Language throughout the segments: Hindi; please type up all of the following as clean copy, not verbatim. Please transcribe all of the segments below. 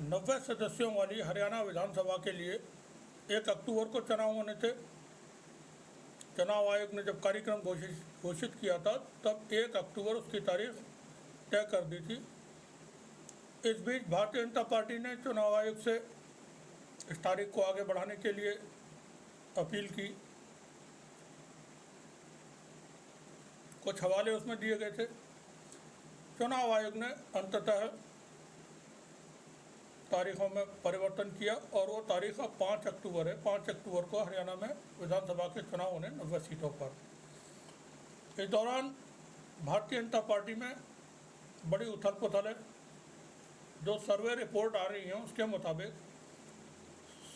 90 सदस्यों वाली हरियाणा विधानसभा के लिए 1 अक्टूबर को चुनाव होने थे। चुनाव आयोग ने जब कार्यक्रम घोषित किया था तब 1 अक्टूबर उसकी तारीख तय कर दी थी। इस बीच भारतीय जनता पार्टी ने चुनाव आयोग से इस तारीख को आगे बढ़ाने के लिए अपील की। कुछ हवाले उसमें दिए गए थे। चुनाव आयोग ने अंततः तारीखों में परिवर्तन किया और वो तारीख अब 5 अक्टूबर है। 5 अक्टूबर को हरियाणा में विधानसभा के चुनाव होने 90 सीटों पर। इस दौरान भारतीय जनता पार्टी में बड़ी उथल पुथल है। जो सर्वे रिपोर्ट आ रही है उसके मुताबिक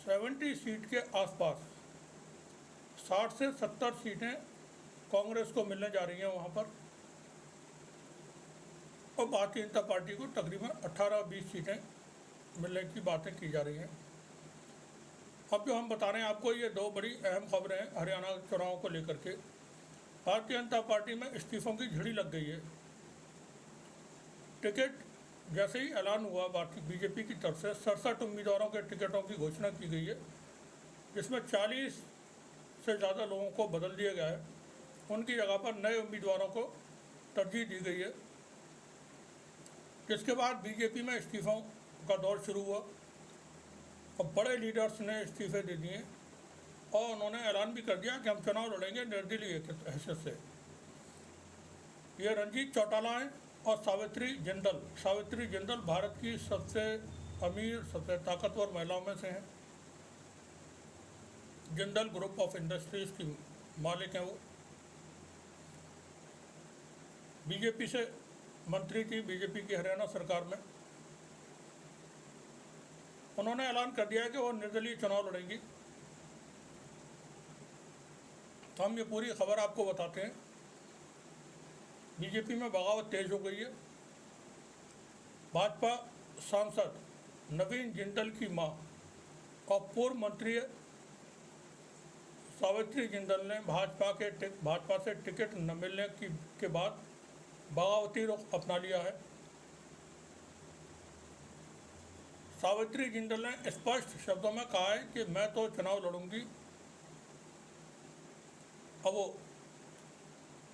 70 सीट के आसपास 60 से 70 सीटें कांग्रेस को मिलने जा रही हैं वहाँ पर, और भारतीय जनता पार्टी को तकरीबन 18-20 सीटें मिलने की बातें की जा रही हैं। अब जो हम बता रहे हैं आपको, ये 2 बड़ी अहम खबरें हैं हरियाणा चुनाव को लेकर के। भारतीय जनता पार्टी में इस्तीफों की झड़ी लग गई है। टिकट जैसे ही ऐलान हुआ भारतीय बीजेपी की तरफ से 67 उम्मीदवारों के टिकटों की घोषणा की गई है, जिसमें 40 से ज़्यादा लोगों को बदल दिया गया है। उनकी जगह पर नए उम्मीदवारों को तरजीह दी गई है। जिसके बाद बीजेपी में इस्तीफों का दौर शुरू हुआ और बड़े लीडर्स ने इस्तीफे दे दिए और उन्होंने ऐलान भी कर दिया कि हम चुनाव लड़ेंगे निर्दलीय की हैसियत से। ये रंजीत चौटाला हैं और सावित्री जिंदल। सावित्री जिंदल भारत की सबसे अमीर, सबसे ताकतवर महिलाओं में से हैं। जिंदल ग्रुप ऑफ इंडस्ट्रीज की मालिक हैं वो। बीजेपी से मंत्री थी बीजेपी की हरियाणा सरकार में। उन्होंने ऐलान कर दिया है कि वो निर्दलीय चुनाव लड़ेंगी। तो हम ये पूरी खबर आपको बताते हैं। बीजेपी में बगावत तेज हो गई है। भाजपा सांसद नवीन जिंदल की मां और पूर्व मंत्री सावित्री जिंदल ने भाजपा से टिकट न मिलने के बाद बगावती रुख अपना लिया है। सावित्री जिंदल ने स्पष्ट शब्दों में कहा है कि मैं तो चुनाव लड़ूंगी। अब वो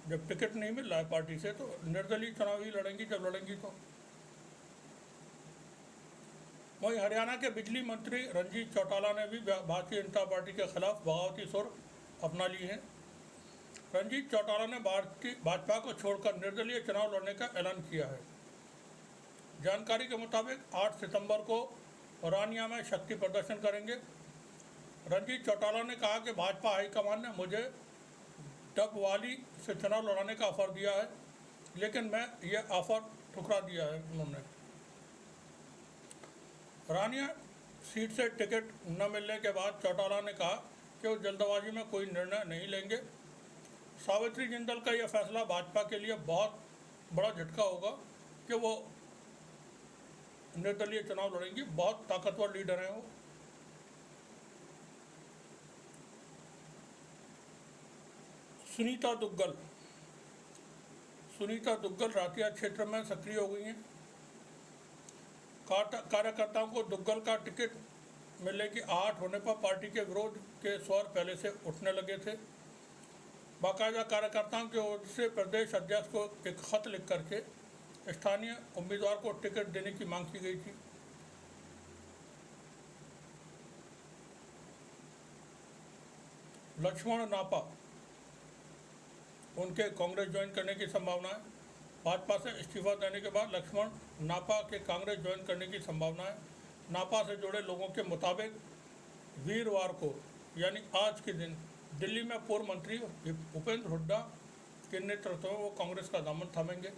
जब टिकट नहीं मिल रहा है पार्टी से तो निर्दलीय चुनाव ही लड़ेंगी जब लड़ेंगी तो। वहीं हरियाणा के बिजली मंत्री रंजीत चौटाला ने भी भारतीय जनता पार्टी के खिलाफ बगावती सुर अपना ली है। रंजीत चौटाला ने भाजपा को छोड़कर निर्दलीय चुनाव लड़ने का ऐलान किया है। जानकारी के मुताबिक 8 सितंबर को रानिया में शक्ति प्रदर्शन करेंगे। रंजीत चौटाला ने कहा कि भाजपा हाईकमान ने मुझे डबवाली से चुनाव लड़ाने का ऑफर दिया है, लेकिन मैं ये ऑफर ठुकरा दिया है उन्होंने। रानिया सीट से टिकट न मिलने के बाद चौटाला ने कहा कि वो जल्दबाजी में कोई निर्णय नहीं लेंगे। सावित्री जिंदल का यह फैसला भाजपा के लिए बहुत बड़ा झटका होगा कि वो निर्दलीय चुनाव लड़ेंगी। बहुत ताकतवर लीडर हैं वो। सुनीता दुग्गल रातिया क्षेत्र में सक्रिय हो गई हैं। कार्यकर्ताओं को दुग्गल का टिकट मिलने की आहट होने पर पार्टी के विरोध के स्वर पहले से उठने लगे थे। बाकायदा कार्यकर्ताओं की ओर से प्रदेश अध्यक्ष को एक खत लिख करके स्थानीय उम्मीदवार को टिकट देने की मांग की गई थी। लक्ष्मण नापा, उनके कांग्रेस ज्वाइन करने की संभावना है। भाजपा से इस्तीफा देने के बाद लक्ष्मण नापा के कांग्रेस ज्वाइन करने की संभावना है। नापा से जुड़े लोगों के मुताबिक वीरवार को यानी आज के दिन दिल्ली में पूर्व मंत्री भूपेंद्र हुड्डा के नेतृत्व में वो कांग्रेस का दामन थामेंगे।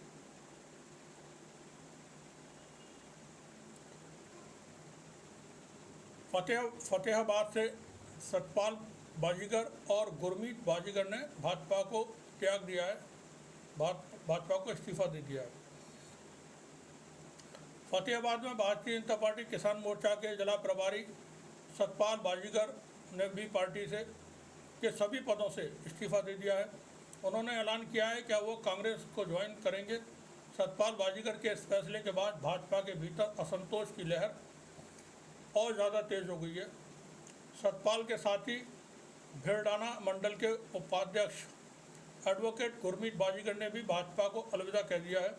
फतेहाबाद से सतपाल बाजीगर और गुरमीत बाजीगर ने भाजपा को त्याग दिया है, भाजपा को इस्तीफा दे दिया है। फतेहाबाद में भारतीय जनता पार्टी किसान मोर्चा के जिला प्रभारी सतपाल बाजीगर ने भी पार्टी से के सभी पदों से इस्तीफा दे दिया है। उन्होंने ऐलान किया है कि वो कांग्रेस को ज्वाइन करेंगे। सतपाल बाजीगर के इस फैसले के बाद भाजपा के भीतर असंतोष की लहर और ज़्यादा तेज हो गई है। सतपाल के साथ ही भेड़ाना मंडल के उपाध्यक्ष एडवोकेट गुरमीत बाजीगर ने भी भाजपा को अलविदा कह दिया है।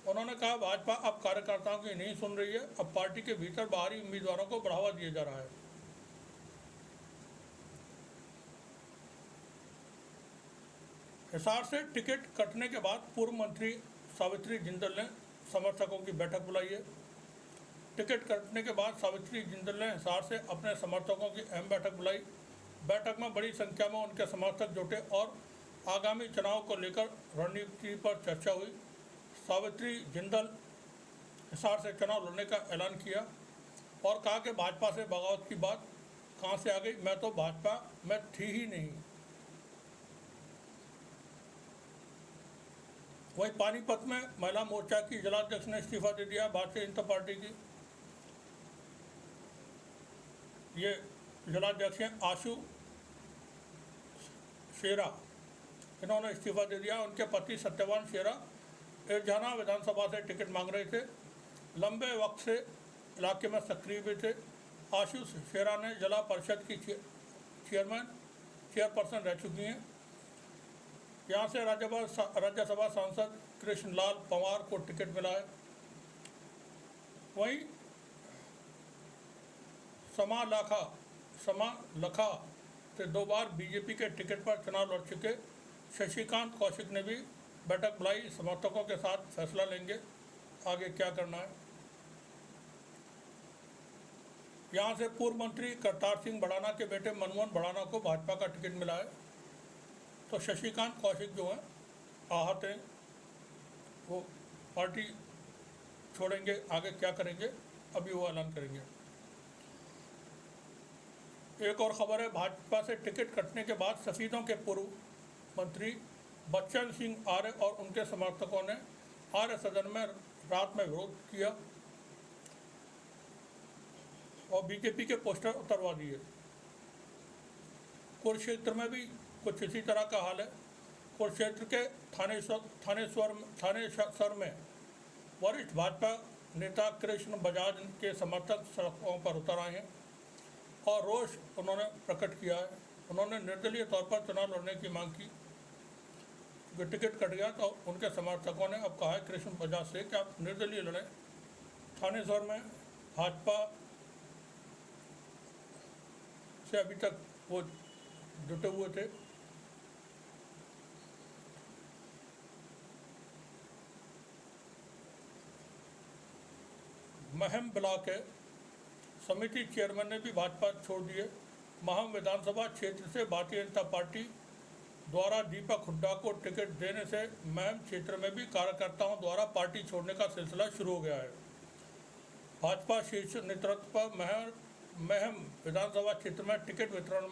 उन्होंने कहा, भाजपा अब कार्यकर्ताओं की नहीं सुन रही है, अब पार्टी के भीतर बाहरी उम्मीदवारों को बढ़ावा दिया जा रहा है। हिसार से टिकट कटने के बाद पूर्व मंत्री सावित्री जिंदल ने समर्थकों की बैठक बुलाई है। टिकट कटने के बाद सावित्री जिंदल ने हिसार से अपने समर्थकों की अहम बैठक बुलाई। बैठक में बड़ी संख्या में उनके समर्थक जुटे और आगामी चुनाव को लेकर रणनीति पर चर्चा हुई। सावित्री जिंदल हिसार से चुनाव लड़ने का ऐलान किया और कहा कि भाजपा से बगावत की बात कहां से आ गई, मैं तो भाजपा में थी ही नहीं। वहीं पानीपत में महिला मोर्चा की जिलाध्यक्ष ने इस्तीफा दे दिया। भारतीय जनता पार्टी की ये जिलाध्यक्ष हैं आशु शेरा, इन्होंने इस्तीफा दे दिया। उनके पति सत्यवान शेरा इरझाना विधानसभा से टिकट मांग रहे थे, लंबे वक्त से इलाके में सक्रिय भी थे। आशु शेरा ने जिला परिषद की चेयरपर्सन रह चुकी हैं। यहाँ से राज्यसभा सांसद कृष्णलाल पंवार को टिकट मिला है। वहीं समा लखा से 2 बार बीजेपी के टिकट पर चुनाव लड़ चुके शशिकांत कौशिक ने भी बैठक बुलाई। समर्थकों के साथ फैसला लेंगे आगे क्या करना है। यहाँ से पूर्व मंत्री करतार सिंह भड़ाना के बेटे मनमोहन भड़ाना को भाजपा का टिकट मिला है। तो शशिकांत कौशिक जो हैं आहत हैं, वो पार्टी छोड़ेंगे, आगे क्या करेंगे अभी वो ऐलान करेंगे। एक और खबर है, भाजपा से टिकट कटने के बाद सफीदों के पूर्व मंत्री बच्चन सिंह आर्य और उनके समर्थकों ने आर्य सदन में रात में विरोध किया और बीजेपी के पोस्टर उतरवा दिए। कुरुक्षेत्र में भी कुछ इसी तरह का हाल है। कुरुक्षेत्र के थानेसर में वरिष्ठ भाजपा नेता कृष्ण बजाज के समर्थक सड़कों पर उतर आए हैं और रोष उन्होंने प्रकट किया है। उन्होंने निर्दलीय तौर पर चुनाव लड़ने की मांग की। टिकट कट गया तो उनके समर्थकों ने अब कहा है कृष्ण बजाज से कि आप निर्दलीय लड़ें। थानेसर में भाजपा से अभी तक वो जुटे हुए थे। महम ब्लॉक के समिति चेयरमैन ने भी भाजपा छोड़ दिए। महम विधानसभा क्षेत्र से भारतीय जनता पार्टी द्वारा दीपक हुड्डा को टिकट देने से महम क्षेत्र में भी कार्यकर्ताओं द्वारा पार्टी छोड़ने का सिलसिला शुरू हो गया है। भाजपा शीर्ष नेतृत्व पर महम विधानसभा क्षेत्र में टिकट वितरण में